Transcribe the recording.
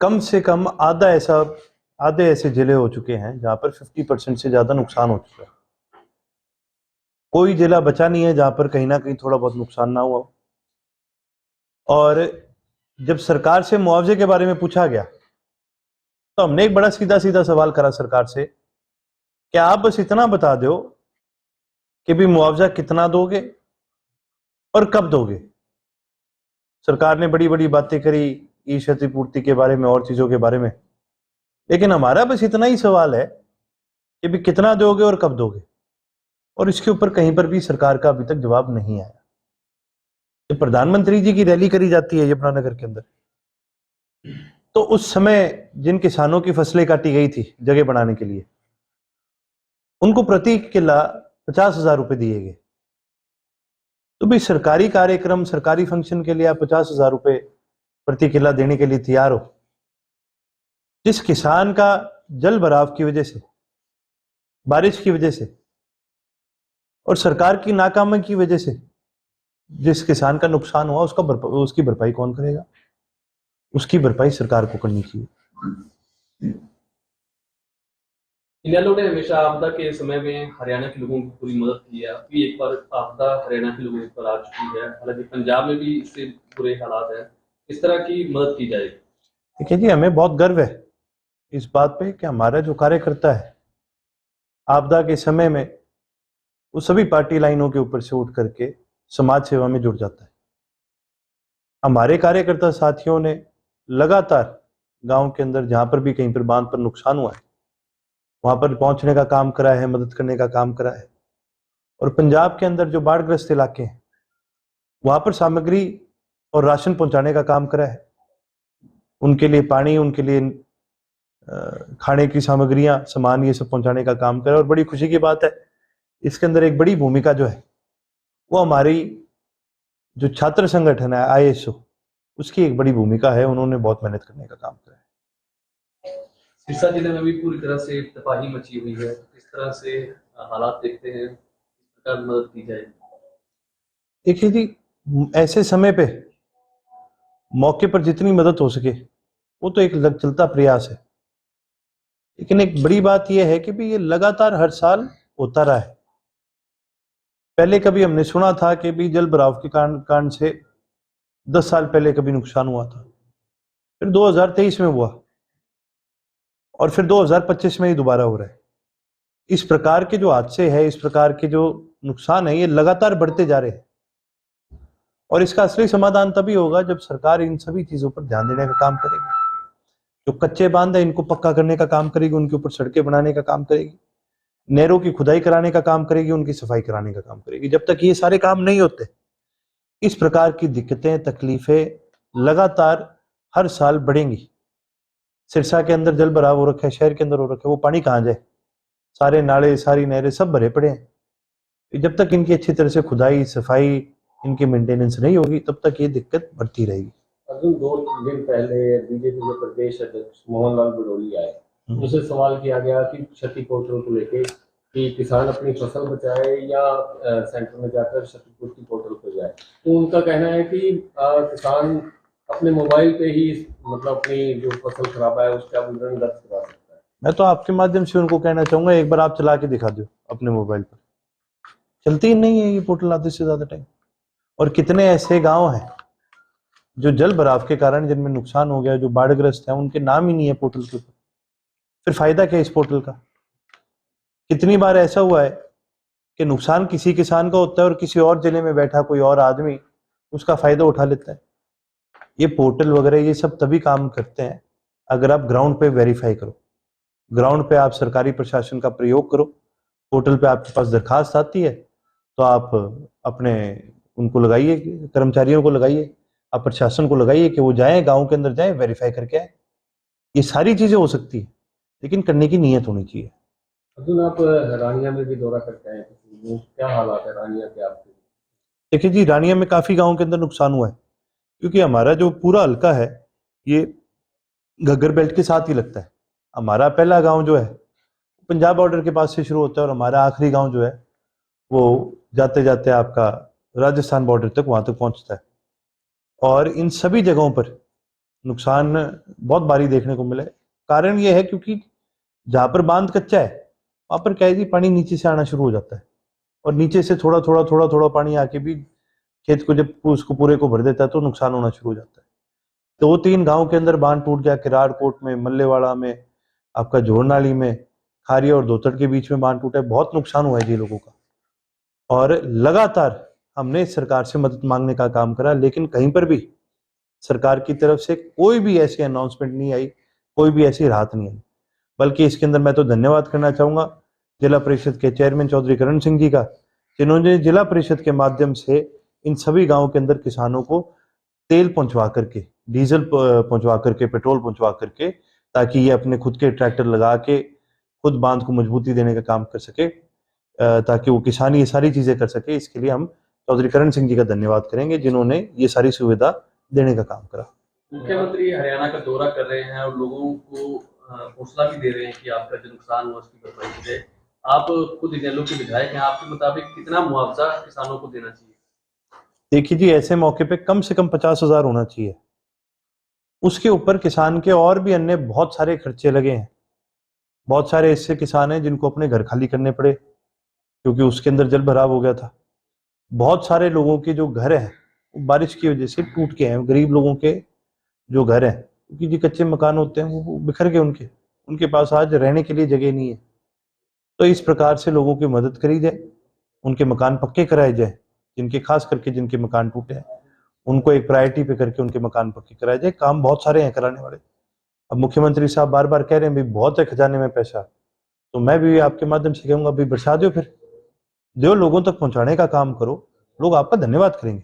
कम से कम आधे ऐसे जिले हो चुके हैं जहां पर 50% से ज्यादा नुकसान हो चुका है। कोई जिला बचा नहीं है जहां पर कहीं ना कहीं थोड़ा बहुत नुकसान ना हुआ हो। और जब सरकार से मुआवजे के बारे में पूछा गया तो हमने एक बड़ा सीधा सीधा सवाल करा सरकार से कि आप बस इतना बता दो कि भी मुआवजा कितना दोगे और कब दोगे। सरकार ने बड़ी बड़ी बातें करी ई क्षतिपूर्ति के बारे में और चीजों के बारे में, लेकिन हमारा बस इतना ही सवाल है कि भी कितना दोगे और कब दोगे। और इसके ऊपर कहीं पर भी सरकार का अभी तक जवाब नहीं आया। ये प्रधानमंत्री जी की रैली करी जाती है यमुनानगर के अंदर, तो उस समय जिन किसानों की फसलें काटी गई थी जगह बनाने के लिए, उनको प्रति किला 50,000 रुपए दिए गए। तो भाई सरकारी कार्यक्रम, सरकारी फंक्शन के लिए आप 50,000 रुपए प्रति किला देने के लिए तैयार हो। जिस किसान का जल भराव की वजह से, बारिश की वजह से और सरकार की नाकामी की वजह से जिस किसान का नुकसान हुआ, उसकी भरपाई कौन करेगा? उसकी भरपाई सरकार को करनी चाहिए। इनेलो ने हमेशा आपदा के समय में हरियाणा के लोगों की पूरी मदद की है। अभी एक बार आपदा हरियाणा के लोगों पर आ चुकी है, हालांकि पंजाब में भी इससे बुरे हालात है। इस तरह की मदद की जाएगी। देखिए जी, हमें बहुत गर्व है इस बात पे कि हमारा जो कार्यकर्ता है आपदा के समय में वो सभी पार्टी लाइनों के ऊपर से उठ करके समाज सेवा में जुड़ जाता है। हमारे कार्यकर्ता साथियों ने लगातार गांव के अंदर जहां पर भी कहीं पर बांध पर नुकसान हुआ है वहां पर पहुंचने का काम करा है, मदद करने का काम करा है। और पंजाब के अंदर जो बाढ़ग्रस्त इलाके हैं वहां पर सामग्री और राशन पहुंचाने का काम करा है। उनके लिए पानी, उनके लिए खाने की सामग्रियां, सामान, ये सब पहुंचाने का काम करा। और बड़ी खुशी की बात है, इसके अंदर एक बड़ी भूमिका जो है वो हमारी जो छात्र संगठन है ISO, उसकी एक बड़ी भूमिका है। उन्होंने बहुत मेहनत करने का काम करा है। सिरसा जिले में भी पूरी तरह से तबाही मची हुई है। इस तरह से हालात देखते हैं, इस प्रकार मदद की जाएगी। देखिए जी, ऐसे समय पे मौके पर जितनी मदद हो सके वो तो एक चलता प्रयास है, लेकिन एक बड़ी बात यह है कि भी ये लगातार हर साल होता रहा है। पहले कभी हमने सुना था कि भी जल भराव के कारण से 10 साल पहले कभी नुकसान हुआ था, फिर 2023 में हुआ और फिर 2025 में ही दोबारा हो रहा है। इस प्रकार के जो हादसे हैं, इस प्रकार के जो नुकसान है, ये लगातार बढ़ते जा रहे हैं। और इसका असली समाधान तभी होगा जब सरकार इन सभी चीजों पर ध्यान देने का काम करेगी। जो कच्चे बांध है इनको पक्का करने का काम करेगी, उनके ऊपर सड़कें बनाने का काम करेगी, नहरों की खुदाई कराने का काम करेगी, उनकी सफाई कराने का काम करेगी। जब तक ये सारे काम नहीं होते, इस प्रकार की दिक्कतें, तकलीफें लगातार हर साल बढ़ेंगी। सिरसा के अंदर जल भराव हो रखा है, शहर के अंदर हो रखा है, वो पानी कहाँ जाए? सारे नाले, सारी नहरें सब भरे पड़े हैं। जब तक इनकी अच्छी तरह से खुदाई, सफाई, इनकी मेंटेनेंस नहीं होगी, तब तक ये दिक्कत बढ़ती रहेगी। अभी 2 दिन पहले बीजेपी के प्रदेश अध्यक्ष मोहनलाल बडोली आए, उनसे सवाल किया गया कि क्षति पोर्टल को लेके कि किसान अपनी फसल बचाए या सेंटर में जाकर क्षतिपूर्ति पोर्टल पर जाए। तो उनका कहना है कि किसान अपने मोबाइल पे ही मतलब अपनी जो फसल खराब है उसका विवरण दर्ज करा सकता है। मैं तो आपके माध्यम से उनको कहना चाहूंगा, एक बार आप चला के दिखा दो अपने मोबाइल पर। चलती ही नहीं है ये पोर्टल आधे से ज्यादा टाइम। और कितने ऐसे गांव हैं जो जल भराव के कारण जिनमें नुकसान हो गया, जो बाढ़ग्रस्त है, उनके नाम ही नहीं है पोर्टल के ऊपर। फिर फायदा क्या इस पोर्टल का? कितनी बार ऐसा हुआ है कि नुकसान किसी किसान का होता है और किसी और जिले में बैठा कोई और आदमी उसका फायदा उठा लेता है। ये पोर्टल वगैरह ये सब तभी काम करते हैं अगर आप ग्राउंड पे वेरीफाई करो, ग्राउंड पे आप सरकारी प्रशासन का प्रयोग करो। पोर्टल पे आपके पास दरखास्त आती है तो आप अपने उनको लगाइए, कर्मचारियों को लगाइए, आप प्रशासन को लगाइए कि वो जाए गांव के अंदर, जाए वेरीफाई करके आए। ये सारी चीजें हो सकती है, लेकिन करने की नीयत होनी चाहिए। अर्जुन, आप रानिया में भी दौरा करके आए, क्या हालात है रानिया के आपके? देखिए जी, रानिया में काफी गाँव के अंदर नुकसान हुआ है, क्योंकि हमारा जो पूरा हल्का है ये घग्गर बेल्ट के साथ ही लगता है। हमारा पहला गांव जो है पंजाब बॉर्डर के पास से शुरू होता है और हमारा आखिरी गांव जो है वो जाते जाते आपका राजस्थान बॉर्डर तक, वहां तक पहुंचता है। और इन सभी जगहों पर नुकसान बहुत भारी देखने को मिला है। कारण ये है क्योंकि जहां पर बांध कच्चा है वहां पर क्या है जी, पानी नीचे से आना शुरू हो जाता है और नीचे से थोड़ा थोड़ा थोड़ा थोड़ा पानी आके भी खेत को जब उसको पूरे को भर देता है तो नुकसान होना शुरू हो जाता है। 2-3 गांव के अंदर बांध टूट गया, किराड़कोट में, मल्लेवाड़ा में, आपका जोरनाली में, खारिया और दोतड़ के बीच में बांध टूटा है। बहुत नुकसान हुआ है जी लोगों का और लगातार हमने सरकार से मदद मांगने का काम करा, लेकिन कहीं पर भी सरकार की तरफ से कोई भी ऐसी अनाउंसमेंट नहीं आई, कोई भी ऐसी राहत नहीं आई। बल्कि इसके अंदर मैं तो धन्यवाद करना चाहूंगा जिला परिषद के चेयरमैन चौधरी करण सिंह जी का, जिन्होंने जिला परिषद के माध्यम से इन सभी गांवों के अंदर किसानों को तेल पहुंचवा करके, डीजल पहुंचवा करके, पेट्रोल पहुंचवा करके, ताकि ये अपने खुद के ट्रैक्टर लगा के खुद बांध को मजबूती देने का काम कर सके, ताकि वो किसान ये सारी चीजें कर सके। इसके लिए हम चौधरी करण सिंह जी का धन्यवाद करेंगे जिन्होंने ये सारी सुविधा देने का काम करा। मुख्यमंत्री हरियाणा का दौरा कर रहे हैं और लोगों को हौसला भी दे रहे हैं कि आपका जो नुकसान हुआ उसकी भरपाई की जाए। आप खुद इनेलो के विधायक हैं, आपके मुताबिक कितना मुआवजा किसानों को देना चाहिए? देखिए जी, ऐसे मौके पे कम से कम 50,000 होना चाहिए। उसके ऊपर किसान के और भी अन्य बहुत सारे खर्चे लगे हैं। बहुत सारे ऐसे किसान हैं जिनको अपने घर खाली करने पड़े क्योंकि उसके अंदर जल भराव हो गया था। बहुत सारे लोगों के जो घर हैं वो बारिश की वजह से टूट के हैं। गरीब लोगों के जो घर हैं, क्योंकि जो कच्चे मकान होते हैं वो बिखर गए, उनके पास आज रहने के लिए जगह नहीं है। तो इस प्रकार से लोगों की मदद करी जाए, उनके मकान पक्के कराए जाए, जिनके खास करके जिनके मकान टूटे हैं उनको एक प्रायोरिटी पे करके उनके मकान पक्के कराए जाए। काम बहुत सारे हैं कराने वाले। अब मुख्यमंत्री साहब बार बार कह रहे हैं भाई बहुत है खजाने में पैसा, तो मैं भी आपके माध्यम से कहूंगा भाई बरसा दो, फिर दो, लोगों तक पहुंचाने का काम करो, लोग आपका धन्यवाद करेंगे।